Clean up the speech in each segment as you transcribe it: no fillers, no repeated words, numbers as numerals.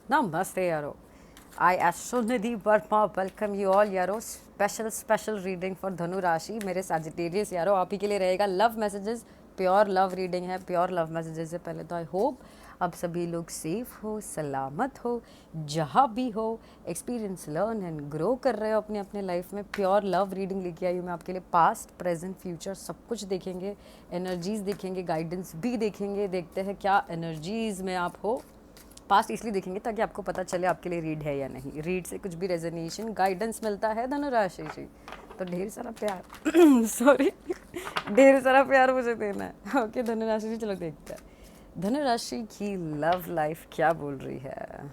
Namaste, Yaro. I, Astronidhi Verma, welcome you all, यारो. Special reading for धनु राशि. मेरे सैजिटेरियस यारो, आप ही के लिए रहेगा love messages. Pure love reading है, प्योर लव मैसेजेस है. पहले तो आई होप अब सभी लोग सेफ हो, सलामत हो, जहाँ भी हो. एक्सपीरियंस लर्न एंड ग्रो कर रहे हो अपने अपने लाइफ में. प्योर लव रीडिंग लेके आई हूँ मैं आपके लिए. पास्ट प्रेजेंट फ्यूचर सब कुछ देखेंगे, एनर्जीज देखेंगे, गाइडेंस भी देखेंगे. देखते हैं क्या एनर्जीज में आप हो. पास्ट इसलिए देखेंगे ताकि आपको पता चले आपके लिए रीड है या नहीं. रीड से कुछ भी रेजोनेशन गाइडेंस मिलता है धनुराशि जी. तो ढेर सारा प्यार सॉरी ढेर सारा प्यार मुझे देना है. ओके धनुराशि जी, चलो देखते हैं धनुराशि की लव लाइफ क्या बोल रही है.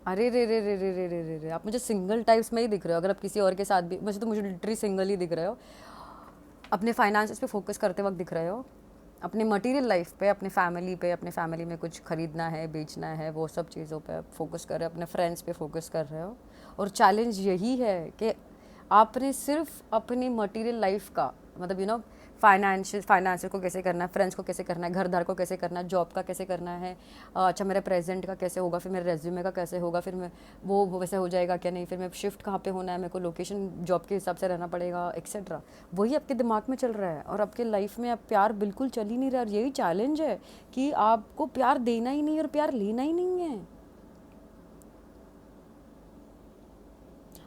अरे रे रे रे रे रे रे रे रे, आप मुझे सिंगल टाइप्स में ही दिख रहे हो. अगर आप किसी और के साथ भी, वैसे तो मुझे लिटरली सिंगल ही दिख रहे हो. अपने फाइनेंसेस पे फोकस करते वक्त दिख रहे हो. अपनी मटेरियल लाइफ पे, अपने फैमिली पे, अपने फैमिली में कुछ खरीदना है, बेचना है, वो सब चीज़ों पे फोकस कर रहे हो. अपने फ्रेंड्स पे फोकस कर रहे हो. और चैलेंज यही है कि आपने सिर्फ अपनी मटेरियल लाइफ का मतलब फाइनेंशियल को कैसे करना है, फ्रेंड्स को कैसे करना है, घर दार को कैसे करना है, जॉब का कैसे करना है. अच्छा मेरे प्रेजेंट का कैसे होगा, फिर मेरे रेज्यूमे का कैसे होगा, फिर मैं वो वैसे हो जाएगा क्या नहीं, फिर मैं शिफ्ट कहाँ पे होना है, मेरे को लोकेशन जॉब के हिसाब से रहना पड़ेगा एक्सेट्रा. वही आपके दिमाग में चल रहा है और आपके लाइफ में अब प्यार बिल्कुल चल ही नहीं रहा. और यही चैलेंज है कि आपको प्यार देना ही नहीं और प्यार लेना ही नहीं है.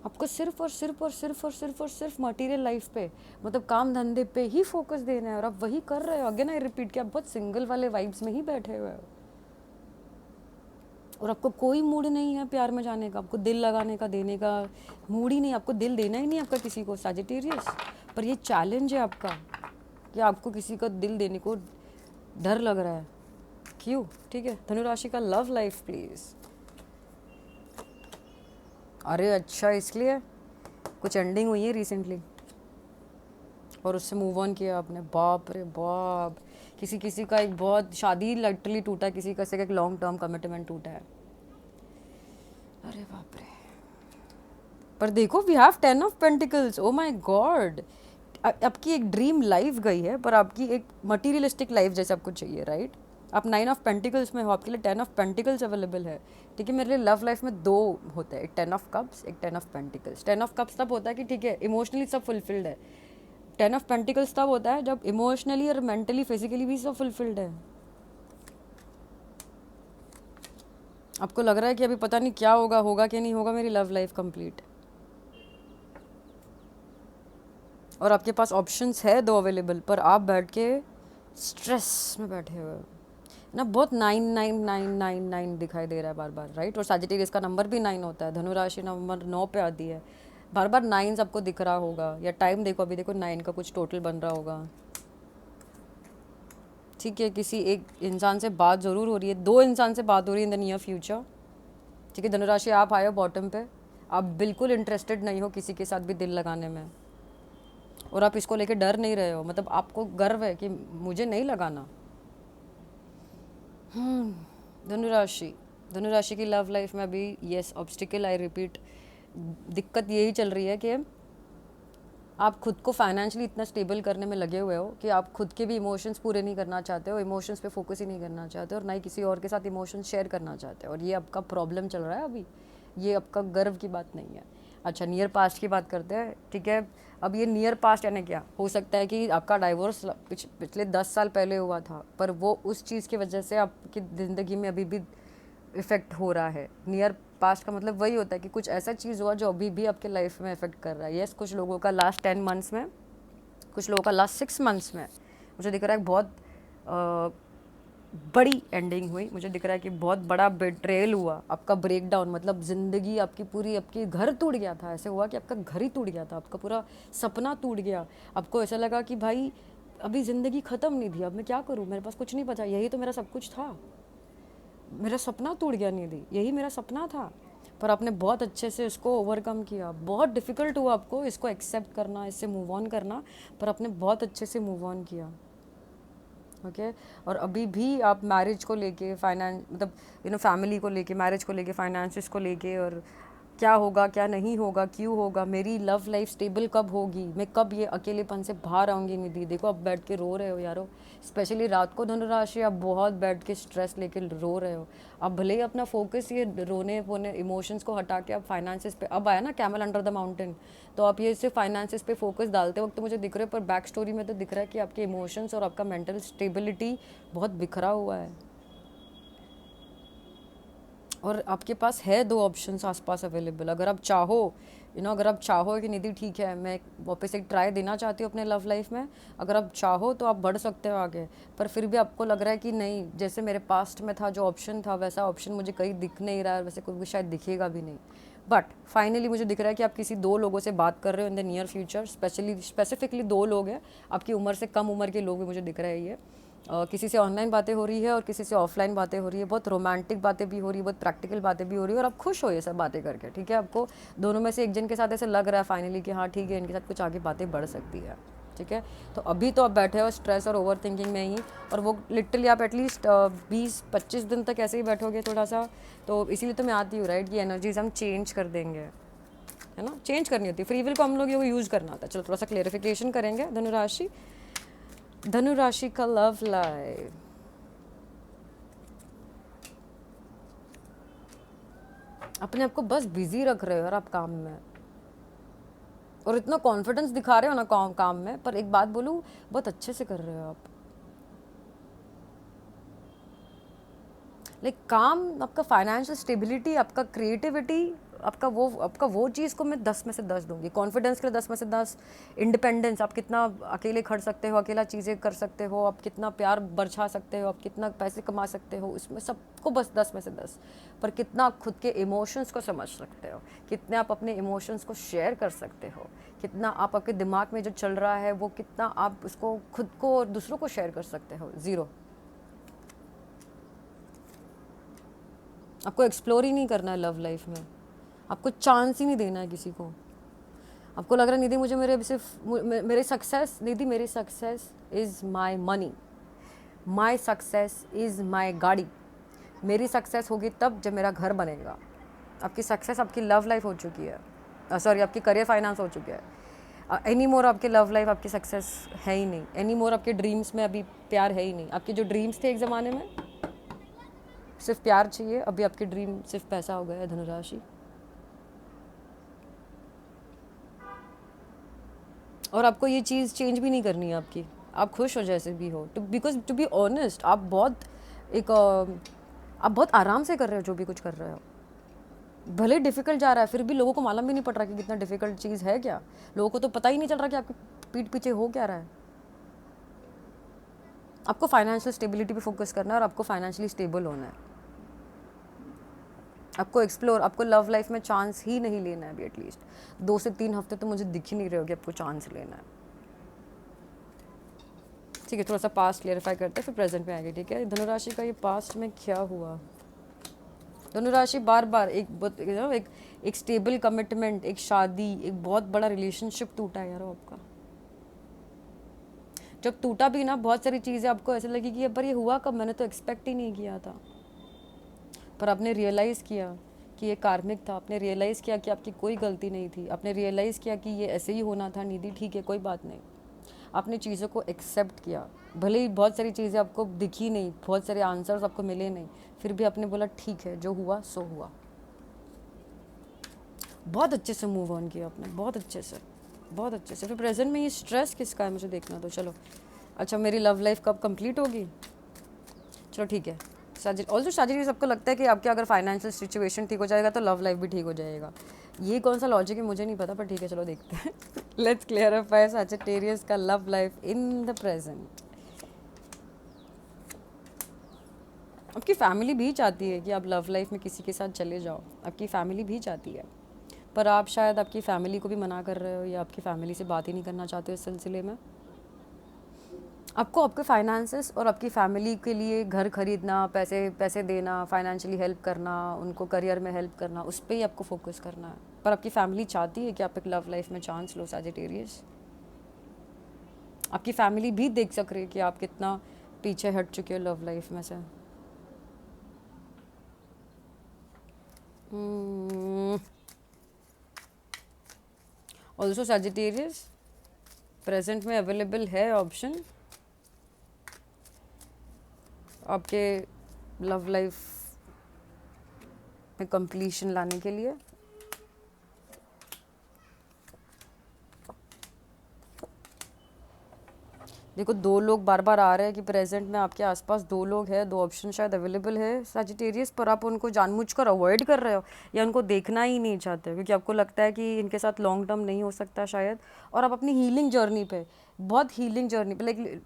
आपको सिर्फ और सिर्फ और सिर्फ और सिर्फ और सिर्फ मटेरियल लाइफ पे मतलब काम धंधे पे ही फोकस देना है. और आप वही कर रहे हो. अगेन आई रिपीट कि आप बहुत सिंगल वाले वाइब्स में ही बैठे हुए हो. और आपको कोई मूड नहीं है प्यार में जाने का, आपको दिल लगाने का, देने का मूड ही नहीं. आपको दिल देना ही नहीं आपका किसी को, सैजिटेरियस. पर ये चैलेंज है आपका कि आपको किसी का दिल देने को डर लग रहा है. क्यों? ठीक है, धनुराशि का लव लाइफ प्लीज़. अरे अच्छा, इसलिए कुछ एंडिंग हुई है रिसेंटली और उससे मूव ऑन किया आपने. बाप रे बाप. किसी किसी का एक बहुत शादी लिटरली टूटा, किसी का से एक लॉन्ग टर्म कमिटमेंट टूटा है. अरे बाप रे. पर देखो we have 10 of pentacles. Oh my God. आपकी एक ड्रीम लाइफ गई है पर आपकी एक मटीरियलिस्टिक लाइफ जैसे आपको चाहिए, राइट. आप 9 ऑफ पेंटिकल्स में हो, आपके लिए 10 ऑफ पेंटिकल्स अवेलेबल है. ठीक है, मेरे लिए लव लाइफ में दो होते हैं, एक 10 ऑफ कप्स, एक 10 ऑफ पेंटिकल्स. 10 ऑफ कप्स तब होता है कि ठीक है इमोशनली सब फुलफिल्ड है. 10 ऑफ पेंटिकल्स तब होता है जब इमोशनली और मेंटली फिजिकली भी सब फुलफिल्ड है. आपको लग रहा है कि अभी पता नहीं क्या होगा, होगा कि नहीं होगा मेरी लव लाइफ कंप्लीट. और आपके पास ऑप्शंस है दो अवेलेबल, पर आप बैठ के स्ट्रेस में बैठे हुए हो ना. बहुत 9 9 9 9 9 दिखाई दे रहा है बार बार, राइट. और सैजिटेरियस का नंबर भी 9 होता है. धनुराशि नंबर 9 पे आती है. बार बार 9 आपको दिख रहा होगा. या टाइम देखो, अभी देखो 9 का कुछ टोटल बन रहा होगा. ठीक है, किसी एक इंसान से बात ज़रूर हो रही है, दो इंसान से बात हो रही है इन द नियर फ्यूचर. ठीक है धनुराशि, आप आए हो बॉटम पे. आप बिल्कुल इंटरेस्टेड नहीं हो किसी के साथ भी दिल लगाने में. और आप इसको लेके डर नहीं रहे हो, मतलब आपको गर्व है कि मुझे नहीं लगाना. धनुराशि. धनुराशि की लव लाइफ में अभी येस ऑब्स्टिकल, आई रिपीट, दिक्कत यही चल रही है कि आप खुद को फाइनेंशियली इतना स्टेबल करने में लगे हुए हो कि आप खुद के भी इमोशंस पूरे नहीं करना चाहते हो. इमोशंस पे फोकस ही नहीं करना चाहते हो और ना ही किसी और के साथ इमोशंस शेयर करना चाहते हो. और ये आपका प्रॉब्लम चल रहा है अभी. ये आपका गर्व की बात नहीं है. अच्छा नियर पास्ट की बात करते हैं. ठीक है, अब ये नियर पास्ट यानी क्या हो सकता है कि आपका डाइवोर्स पिछले 10 साल पहले हुआ था, पर वो उस चीज़ की वजह से आपकी ज़िंदगी में अभी भी इफ़ेक्ट हो रहा है. नियर पास्ट का मतलब वही होता है कि कुछ ऐसा चीज़ हुआ जो अभी भी आपके लाइफ में इफेक्ट कर रहा है. यस, कुछ लोगों का लास्ट 10 मंथ्स में, कुछ लोगों का लास्ट 6 मंथ्स में मुझे दिख रहा है बहुत बड़ी एंडिंग हुई. मुझे दिख रहा है कि बहुत बड़ा बेट्रेल हुआ, आपका ब्रेक डाउन. मतलब ज़िंदगी आपकी पूरी, आपकी घर टूट गया था. ऐसे हुआ कि आपका घर ही टूट गया था, आपका पूरा सपना टूट गया. आपको ऐसा लगा कि भाई अभी ज़िंदगी ख़त्म नहीं थी, अब मैं क्या करूँ, मेरे पास कुछ नहीं बचा, यही तो मेरा सब कुछ था, मेरा सपना टूट गया निधि, यही मेरा सपना था. पर आपने बहुत अच्छे से इसको ओवरकम किया. बहुत डिफ़िकल्ट हुआ आपको इसको एक्सेप्ट करना, इससे मूव ऑन करना, पर आपने बहुत अच्छे से मूव ऑन किया. ओके और अभी भी आप मैरिज को लेके, फाइनेंस मतलब फैमिली को लेके, मैरिज को लेके, फाइनेंसिस को लेके और क्या होगा क्या नहीं होगा, क्यों होगा, मेरी लव लाइफ स्टेबल कब होगी, मैं कब ये अकेलेपन से बाहर आऊँगी निधि। देखो अब बैठ के रो रहे हो यारो, स्पेशली रात को धनुराशि, आप बहुत बैठ के स्ट्रेस लेके रो रहे हो। अब भले ही अपना फोकस ये रोने वोने इमोशंस को हटा के अब फाइनेंसिस पे, अब आया ना कैमल अंडर द माउंटेन, तो आप ये सिर्फ फाइनेंसिस पे फोकस डालते वक्त तो मुझे दिख रहे हो, पर बैक स्टोरी में तो दिख रहा है कि आपके इमोशंस और आपका मेंटल स्टेबिलिटी बहुत बिखरा हुआ है। और आपके पास है दो ऑप्शंस आसपास अवेलेबल, अगर आप चाहो, अगर आप चाहो कि निधि ठीक है मैं वापस एक ट्राई देना चाहती हूँ अपने लव लाइफ में, अगर आप चाहो तो आप बढ़ सकते हो आगे। पर फिर भी आपको लग रहा है कि नहीं, जैसे मेरे पास्ट में था जो ऑप्शन था वैसा ऑप्शन मुझे कहीं दिख नहीं रहा है, वैसे कोई शायद दिखेगा भी नहीं। बट फाइनली मुझे दिख रहा है कि आप किसी दो लोगों से बात कर रहे हो in the near future, specifically दो लोग हैं, आपकी उम्र से कम उम्र के लोग भी मुझे दिख रहे हैं ये। किसी से ऑनलाइन बातें हो रही है और किसी से ऑफलाइन बातें हो रही है, बहुत रोमांटिक बातें भी हो रही है, बहुत प्रैक्टिकल बातें भी हो रही है, और आप खुश हो ये सब बातें करके, ठीक है। आपको दोनों में से एक जन के साथ ऐसे लग रहा है फाइनली कि हाँ ठीक है, इनके साथ कुछ आगे बातें बढ़ सकती है, ठीक है। तो अभी तो आप बैठे हो स्ट्रेस और ओवर थिंकिंग में ही, और वो लिटरली आप एटलीस्ट 20-25 दिन तक ऐसे ही बैठोगे थोड़ा सा। तो इसीलिए तो मैं आती हूँ राइट, कि एनर्जीज हम चेंज कर देंगे, है ना, चेंज करनी होती है। फ्री विल को हम लोग ये यूज़ करना होता है। चलो थोड़ा सा क्लेरिफिकेशन करेंगे। धनुराशि, धनुराशि का लव लाइफ, अपने आप को बस बिजी रख रहे हो और आप काम में, और इतना कॉन्फिडेंस दिखा रहे हो ना काम में, पर एक बात बोलूँ, बहुत अच्छे से कर रहे हो आप। लाइक काम, आपका फाइनेंशियल स्टेबिलिटी, आपका क्रिएटिविटी, आपका वो चीज़ को मैं 10 में से 10 दूंगी। कॉन्फिडेंस के लिए 10 में से 10, इंडिपेंडेंस, आप कितना अकेले खड़ सकते हो, अकेला चीज़ें कर सकते हो, आप कितना प्यार बरछा सकते हो, आप कितना पैसे कमा सकते हो, इसमें सबको बस 10 में से 10। पर कितना आप खुद के इमोशंस को समझ सकते हो, कितने आप अपने इमोशंस को शेयर कर सकते हो, कितना आप आपके दिमाग में जो चल रहा है वो कितना आप उसको खुद को और दूसरों को शेयर कर सकते हो, ज़ीरो। आपको एक्सप्लोर ही नहीं करना है लव लाइफ में, आपको चांस ही नहीं देना है किसी को। आपको लग रहा है निधि मुझे मेरे सक्सेस, निधि मेरी success is my money, my success is my गाड़ी, मेरी सक्सेस होगी तब जब मेरा घर बनेगा। आपकी सक्सेस आपकी लव लाइफ हो चुकी है, सॉरी आपकी करियर फाइनेंस हो चुकी है। एनी मोर आपके लव लाइफ आपकी सक्सेस है ही नहीं, एनी मोर आपके ड्रीम्स में अभी प्यार है ही नहीं। आपके जो ड्रीम्स थे एक ज़माने में सिर्फ प्यार चाहिए, अभी आपके ड्रीम सिर्फ पैसा हो गया है धनुराशि। और आपको ये चीज़ चेंज भी नहीं करनी है आपकी, आप खुश हो जैसे भी हो, बिकॉज टू बी ऑनेस्ट आप बहुत एक आप बहुत आराम से कर रहे हो जो भी कुछ कर रहे हो। भले डिफिकल्ट जा रहा है, फिर भी लोगों को मालूम भी नहीं पड़ रहा कि कितना डिफिकल्ट चीज़ है क्या। लोगों को तो पता ही नहीं चल रहा कि आपकी पीठ पीछे हो क्या रहा है। आपको फाइनेंशियल स्टेबिलिटी पे फोकस करना है और आपको फाइनेंशियली स्टेबल होना है। आपको एक्सप्लोर, आपको लव लाइफ में चांस ही नहीं लेना है अभी, एटलीस्ट 2 से 3 हफ्ते तो मुझे दिख ही नहीं रहे हो कि आपको चांस लेना है। ठीक है, थोड़ा सा पास्ट क्लियरिफाई करते हैं फिर प्रेजेंट में आएंगे, ठीक है। धनुराशि का ये पास्ट में क्या हुआ। धनुराशि बार बार एक स्टेबल कमिटमेंट, एक शादी, एक बहुत बड़ा रिलेशनशिप टूटा है यार आपका। जब टूटा भी ना, बहुत सारी चीज़ें आपको ऐसे लगी कि पर ये हुआ कब, मैंने तो एक्सपेक्ट ही नहीं किया था। पर आपने रियलाइज़ किया कि ये कार्मिक था, आपने रियलाइज़ किया कि आपकी कोई गलती नहीं थी, आपने रियलाइज़ किया कि ये ऐसे ही होना था निधि, ठीक है कोई बात नहीं। आपने चीज़ों को एक्सेप्ट किया, भले ही बहुत सारी चीज़ें आपको दिखी नहीं, बहुत सारे आंसर्स आपको मिले नहीं, फिर भी आपने बोला ठीक है जो हुआ सो हुआ। बहुत अच्छे से मूव ऑन किया आपने, बहुत अच्छे से, बहुत अच्छे से। फिर प्रेजेंट में ये स्ट्रेस किसका है मुझे देखना तो। चलो अच्छा, मेरी लव लाइफ कब कंप्लीट होगी, चलो ठीक है। ऑल्सो शादी सबको लगता है कि आपके अगर फाइनेंशियल सिचुएशन ठीक हो जाएगा तो लव लाइफ भी ठीक हो जाएगा। ये कौन सा लॉजिक है मुझे नहीं पता, पर ठीक है चलो देखते हैं। लेट्स क्लियरिफाई सजिटेरियस का love life in the present. आपकी फैमिली भी चाहती है कि आप लव लाइफ में किसी के साथ चले जाओ, आपकी फैमिली भी चाहती है, पर आप शायद आपकी फैमिली को भी मना कर रहे हो या आपकी फैमिली से बात ही नहीं करना चाहते हो इस सिलसिले में। आपको आपके फाइनेंसेस और आपकी फैमिली के लिए घर खरीदना, पैसे देना, फाइनेंशियली हेल्प करना, उनको करियर में हेल्प करना, उस पर ही आपको फोकस करना है। पर आपकी फैमिली चाहती है कि आप एक लव लाइफ में चांस लो सजिटेरियस। आपकी फैमिली भी देख सक रही है कि आप कितना पीछे हट चुके हो लव लाइफ में से। ऑल्सो सजिटेरियस प्रेजेंट में अवेलेबल है ऑप्शन आपके लव लाइफ में कंप्लीशन लाने के लिए। देखो दो लोग बार बार आ रहे हैं कि प्रेजेंट में आपके आसपास दो लोग हैं, दो ऑप्शन शायद अवेलेबल है सजिटेरियस, पर आप उनको जानबूझकर अवॉइड कर रहे हो या उनको देखना ही नहीं चाहते हो क्योंकि आपको लगता है कि इनके साथ लॉन्ग टर्म नहीं हो सकता शायद, और आप अपनी हीलिंग जर्नी पे, बहुत हीलिंग जर्नी पे, लाइक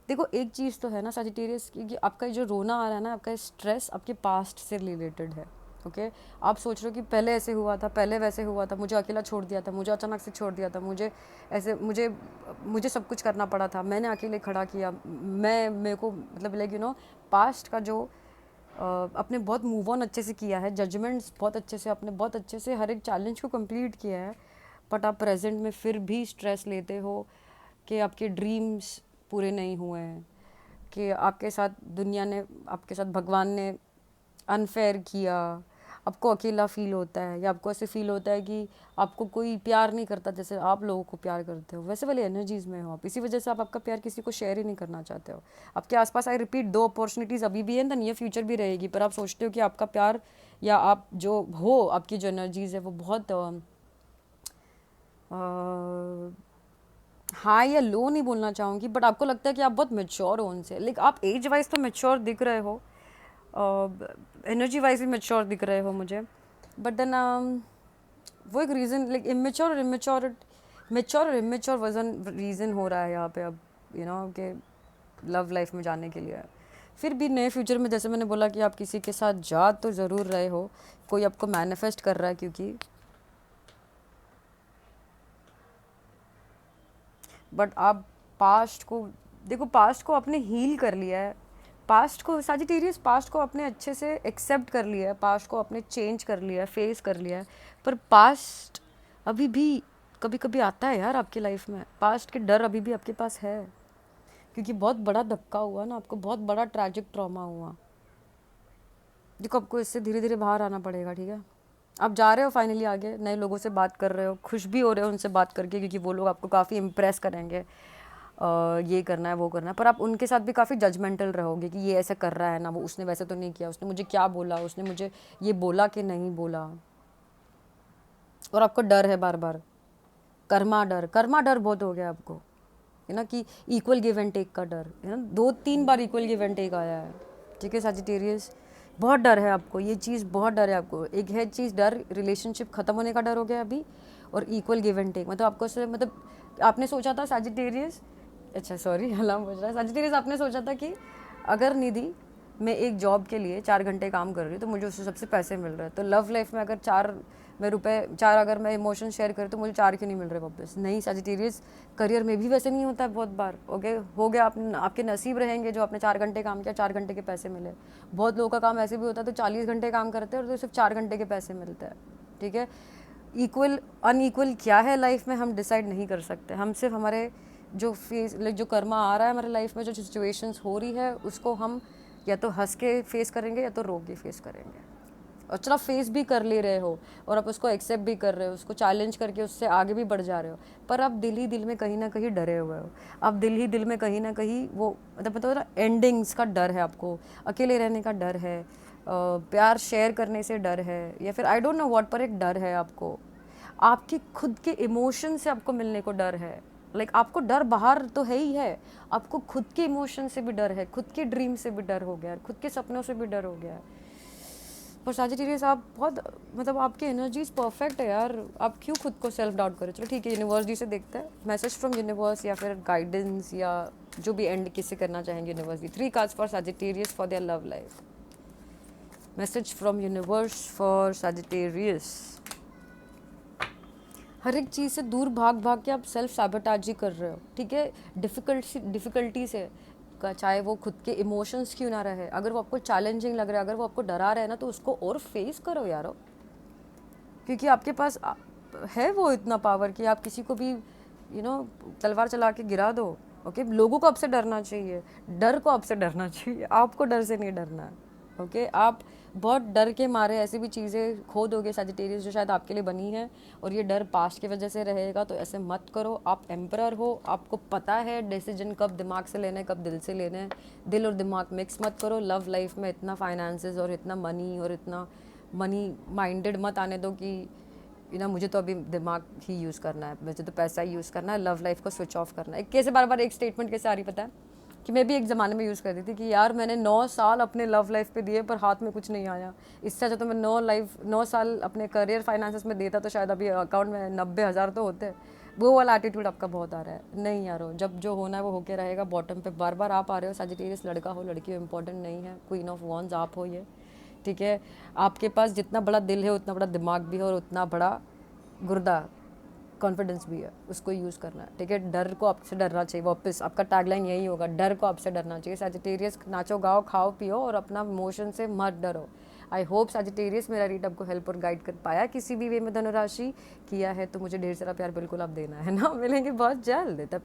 देखो एक चीज़ तो है ना सजिटेरियस कि आपका जो रोना आ रहा है ना, आपका स्ट्रेस आपके पास्ट से रिलेटेड है। ओके आप सोच रहे हो कि पहले ऐसे हुआ था, पहले वैसे हुआ था, मुझे अकेला छोड़ दिया था, मुझे अचानक से छोड़ दिया था, मुझे ऐसे मुझे सब कुछ करना पड़ा था, मैंने अकेले खड़ा किया, मेरे को मतलब लाइक पास्ट का जो आपने बहुत मूव ऑन अच्छे से किया है, जजमेंट्स बहुत अच्छे से, आपने बहुत अच्छे से हर एक चैलेंज को कंप्लीट किया है, बट आप प्रेजेंट में फिर भी स्ट्रेस लेते हो कि आपके ड्रीम्स पूरे नहीं हुए हैं, कि आपके साथ दुनिया ने, आपके साथ भगवान ने अनफेयर किया, आपको अकेला फील होता है, या आपको ऐसे फील होता है कि आपको कोई प्यार नहीं करता जैसे आप लोगों को प्यार करते हो, वैसे वाली एनर्जीज में हो आप, इसी वजह से आप आपका प्यार किसी को शेयर ही नहीं करना चाहते हो। आपके आसपास आई रिपीट दो अपॉर्चुनिटीज़ अभी भी है, द नियर फ्यूचर भी रहेगी, पर आप सोचते हो कि आपका प्यार या आप जो हो, आपकी जो एनर्जीज है वो बहुत हाई या लो नहीं बोलना चाहूँगी, बट आपको लगता है कि आप बहुत मेच्योर हो उनसे, लाइक आप एज वाइज तो मेच्योर दिख रहे हो, एनर्जी वाइज भी मेच्योर दिख रहे हो मुझे, बट देन वो एक रीज़न, लाइक मेच्योर और इमेच्योर वर्जन रीज़न हो रहा है यहाँ पे अब, कि लव लाइफ में जाने के लिए। फिर भी नए फ्यूचर में जैसे मैंने बोला कि आप किसी के साथ जा तो ज़रूर रहे हो, कोई आपको मैनिफेस्ट कर रहा है, क्योंकि बट आप पास्ट को देखो, पास्ट को आपने हील कर लिया है, पास्ट को सजिटेरियस पास्ट को आपने अच्छे से एक्सेप्ट कर लिया है, पास्ट को आपने चेंज कर लिया है, फेस कर लिया है, पर पास्ट अभी भी कभी कभी आता है यार आपकी लाइफ में, पास्ट के डर अभी भी आपके पास है, क्योंकि बहुत बड़ा धक्का हुआ ना आपको, बहुत बड़ा ट्रैजिक ट्रॉमा हुआ। देखो आपको इससे धीरे धीरे बाहर आना पड़ेगा, ठीक है। आप जा रहे हो फाइनली आगे, नए लोगों से बात कर रहे हो, खुश भी हो रहे हो उनसे बात करके, क्योंकि वो लोग आपको काफ़ी इम्प्रेस करेंगे, ये करना है वो करना है, पर आप उनके साथ भी काफ़ी जजमेंटल रहोगे कि ये ऐसा कर रहा है ना, वो उसने वैसे तो नहीं किया, उसने मुझे क्या बोला, उसने मुझे ये बोला कि नहीं बोला, और आपको डर है बार बार, कर्मा डर बहुत हो गया आपको, है ना, कि इक्वल गिव एंड टेक का डर, है ना, 2-3 बार इक्वल गिव एंड टेक आया है, ठीक है सजिटेरियस, बहुत डर है आपको, ये चीज़ बहुत डर है आपको। एक है चीज़ डर, रिलेशनशिप ख़त्म होने का डर हो गया अभी, और इक्वल गिव एंड टेक, मतलब आपको से मतलब आपने सोचा था सजिटेरियस, अच्छा सॉरी अलार्म बज रहा है, सजिटेरियस आपने सोचा था कि अगर निधि मैं एक जॉब के लिए 4 घंटे काम कर रही हूँ तो मुझे उससे सबसे पैसे मिल रहे हैं, तो लव लाइफ में अगर 4 अगर मैं इमोशन शेयर करूँ तो मुझे 4 क्यों नहीं मिल रहे वापस। नहीं सजिटेरियस, करियर में भी वैसे नहीं होता है बहुत बार, ओके हो गया, आपके नसीब रहेंगे जो आपने 4 घंटे काम किया, 4 घंटे के पैसे मिले। बहुत लोगों का काम ऐसे भी होता है तो 40 घंटे काम करते हैं और तो सिर्फ 4 घंटे के पैसे मिलते हैं, ठीक है। इक्वल अनइक्वल क्या है लाइफ में हम डिसाइड नहीं कर सकते, हम सिर्फ हमारे जो फेस जो कर्मा आ रहा है हमारे लाइफ में, जो सिचुएशंस हो रही है उसको हम या तो हंस के फेस करेंगे या तो रो के फेस करेंगे, और चलो फेस भी कर ले रहे हो और आप उसको एक्सेप्ट भी कर रहे हो, उसको चैलेंज करके उससे आगे भी बढ़ जा रहे हो, पर आप दिल ही दिल में कहीं ना कहीं डरे हुए हो, आप दिल ही दिल में कहीं ना कहीं वो मतलब ना एंडिंग्स का डर है आपको, अकेले रहने का डर है, प्यार शेयर करने से डर है, या फिर आई डोंट नो व्हाट, पर एक डर है आपको, आपके खुद के इमोशन से आपको मिलने को डर है, लाइक आपको डर बाहर तो है ही है, आपको खुद के इमोशन से भी डर है, खुद के ड्रीम से भी डर हो गया है, खुद के सपनों से भी डर हो गया है। पर सजिटेरियस आप बहुत मतलब आपकी एनर्जीज परफेक्ट है यार, आप क्यों खुद को सेल्फ डाउट करें। चलो ठीक है, यूनिवर्स जी से देखते हैं, मैसेज फ्रॉम यूनिवर्स या फिर गाइडेंस या जो भी एंड किससे करना चाहेंगे universe ji. 3 cards for Sagittarius for their love life, message from universe for Sagittarius. हर एक चीज़ से दूर भाग भाग के आप सेल्फ सैबोटाज ही कर रहे हो, ठीक है, डिफ़िकल्टी से, चाहे वो खुद के इमोशंस क्यों ना रहे, अगर वो आपको चैलेंजिंग लग रहा है, अगर वो आपको डरा रहा है ना, तो उसको और फेस करो यारो, क्योंकि आपके पास है वो इतना पावर कि आप किसी को भी तलवार चला के गिरा दो। ओके लोगों को आपसे डरना चाहिए, डर को आपसे डरना चाहिए, आपको डर से नहीं डरना है। ओके आप बहुत डर के मारे ऐसी भी चीज़ें खो दोगे सजिटेरियस जो शायद आपके लिए बनी है, और ये डर पास्ट की वजह से रहेगा, तो ऐसे मत करो। आप एम्परर हो, आपको पता है डिसीजन कब दिमाग से लेना है कब दिल से लेना है। दिल और दिमाग मिक्स मत करो। लव लाइफ में इतना फाइनेंसेस और इतना मनी और इतना मनी माइंडेड मत आने दो कि मुझे तो अभी दिमाग ही यूज़ करना है, मुझे तो पैसा ही यूज़ करना है, लव लाइफ को स्विच ऑफ करना है। कैसे बार बार एक स्टेटमेंट कैसे आ रही पता है कि मैं भी एक ज़माने में यूज़ करती थी कि यार मैंने 9 साल अपने लव लाइफ पे दिए पर हाथ में कुछ नहीं आया, इससे अच्छा तो मैं 9 साल अपने करियर फाइनेंसेस में देता तो शायद अभी अकाउंट में 90,000 तो होते। वो वाला एटीट्यूड आपका बहुत आ रहा है। नहीं यारो, जब जो होना है वो होके रहेगा। बॉटम पे बार बार आप आ रहे हो। सजिटेरियस लड़का हो लड़की हो इम्पोर्टेंट नहीं है, क्वीन ऑफ वॉन्स आप हो ये, ठीक है। आपके पास जितना बड़ा दिल है उतना बड़ा दिमाग भी है और उतना बड़ा गुर्दा कॉन्फिडेंस भी है, उसको यूज़ करना है, ठीक है। डर को आपसे डरना चाहिए। वापस आपका टैगलाइन यही होगा, डर को आपसे डरना चाहिए। सजिटेरियस नाचो गाओ खाओ पियो और अपना इमोशन से मत डरो। आई होप सजिटेरियस मेरा रीड आपको हेल्प और गाइड कर पाया किसी भी वे में। धनुराशि किया है तो मुझे ढेर सारा प्यार बिल्कुल आप देना है ना। मिलेंगे बहुत जल्द, तब